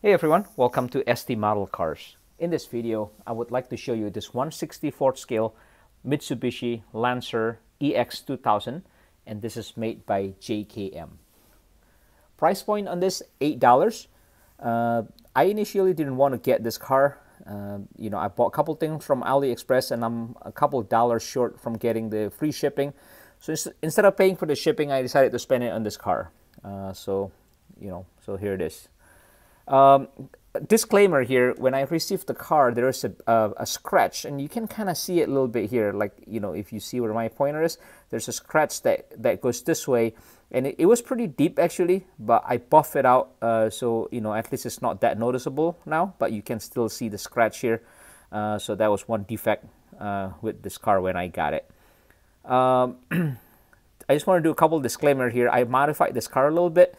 Hey everyone, welcome to ST Model Cars. In this video, I would like to show you this 1/64th scale Mitsubishi Lancer EX2000, and this is made by JKM. Price point on this, $8. I initially didn't want to get this car. I bought a couple things from AliExpress and I'm a couple dollars short from getting the free shipping. So instead of paying for the shipping, I decided to spend it on this car. So here it is. Disclaimer here, when I received the car, there is a scratch, and you can kind of see it a little bit here, like, if you see where my pointer is, there's a scratch that goes this way, and it was pretty deep actually, but I buffed it out, so at least it's not that noticeable now, but you can still see the scratch here. So that was one defect with this car when I got it. I just want to do a couple disclaimer here. I modified this car a little bit.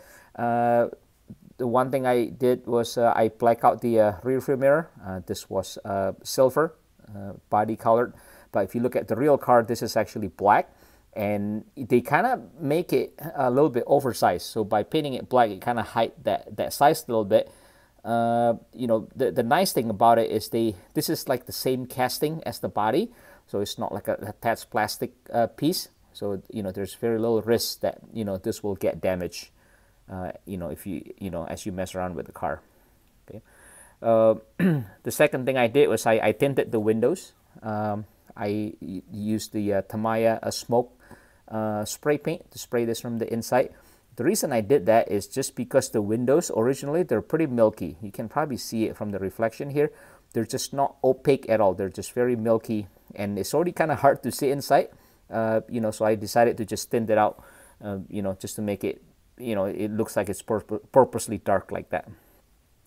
The one thing I did was I blacked out the rear view mirror. This was silver, body colored, but if you look at the real car, this is actually black, and they kind of make it a little bit oversized. So by painting it black, it kind of hide that size a little bit. The nice thing about it is this is like the same casting as the body, so it's not like a attached plastic piece. So there's very little risk that this will get damaged. If as you mess around with the car. Okay. The second thing I did was I tinted the windows. I used the Tamiya smoke spray paint to spray this from the inside. The reason I did that is just because the windows originally, they're pretty milky. You can probably see it from the reflection here. They're just not opaque at all. They're just very milky, and it's already kind of hard to see inside. So I decided to just tint it out, just to make it, it looks like it's purposely dark like that.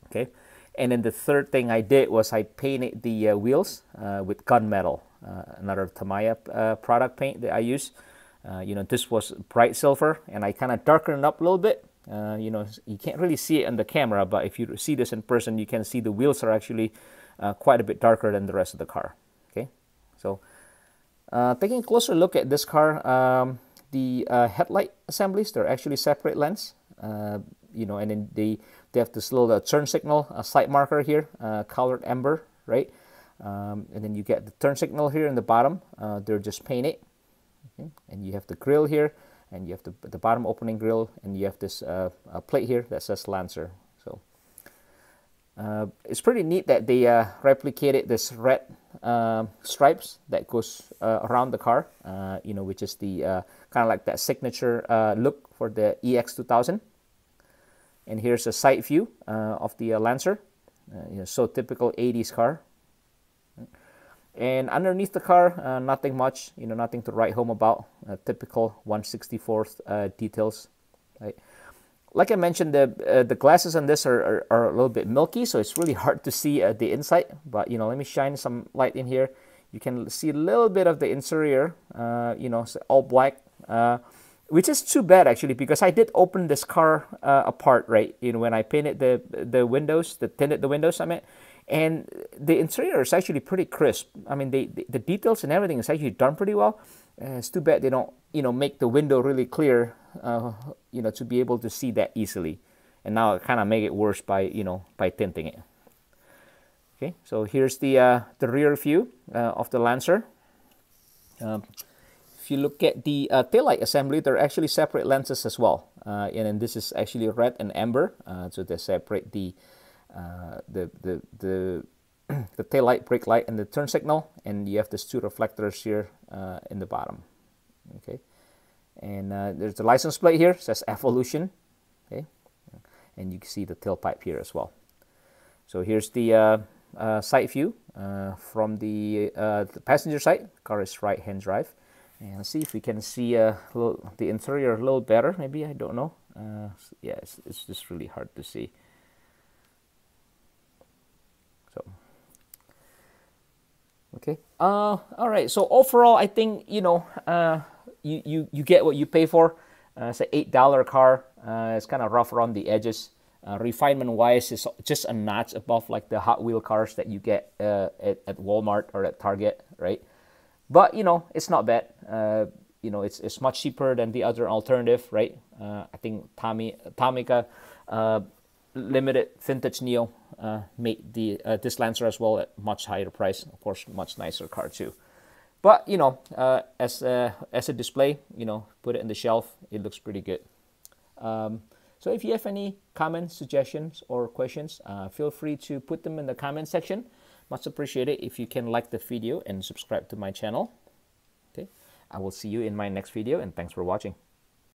Okay. And then the third thing I did was I painted the wheels with gunmetal, another Tamiya product paint that I use. This was bright silver, and I kind of darkened it up a little bit. You can't really see it on the camera, but if you see this in person, you can see the wheels are actually quite a bit darker than the rest of the car. Okay. So taking a closer look at this car, the headlight assemblies, they're actually separate lens, and then they have this little turn signal sight marker here, colored amber, right? And then you get the turn signal here in the bottom. They're just painted. Okay? And you have the grill here, and you have the bottom opening grill, and you have this plate here that says Lancer. So it's pretty neat that they replicated this red stripes that goes around the car, which is the kind of like that signature look for the EX2000. And here's a side view of the Lancer, so typical 80s car. And underneath the car, nothing much, nothing to write home about. Typical 1/64th details, right? Like I mentioned, the glasses on this are a little bit milky, so it's really hard to see the inside. But let me shine some light in here. You can see a little bit of the interior. It's all black, which is too bad actually, because I did open this car apart, right? When I painted the windows, tinted the windows, I meant, and the interior is actually pretty crisp. I mean, the details and everything is actually done pretty well. It's too bad they don't, make the window really clear, to be able to see that easily. And now I kind of make it worse by, by tinting it. Okay, so here's the rear view of the Lancer. If you look at the taillight assembly, they're actually separate lenses as well. And then this is actually red and amber, so they separate the taillight, brake light, and the turn signal, and you have these two reflectors here in the bottom. Okay, and there's the license plate here, it says Evolution. Okay, and you can see the tailpipe here as well. So here's the side view from the passenger side. The car is right-hand drive, and let's see if we can see the interior a little better. Maybe, I don't know. Yeah, it's just really hard to see. So. Okay. All right. So overall, I think you get what you pay for. It's an $8 car. It's kind of rough around the edges. Refinement wise, it's just a notch above like the Hot Wheel cars that you get at Walmart or at Target, right? But it's not bad. It's much cheaper than the other alternative, right? I think Tamiya limited vintage Neo made the this Lancer as well at much higher price. Of course, much nicer car too. But you know, as a display, you know, put it in the shelf, it looks pretty good. So if you have any comments, suggestions, or questions, feel free to put them in the comment section. Much appreciated if you can like the video and subscribe to my channel. Okay, I will see you in my next video, and thanks for watching.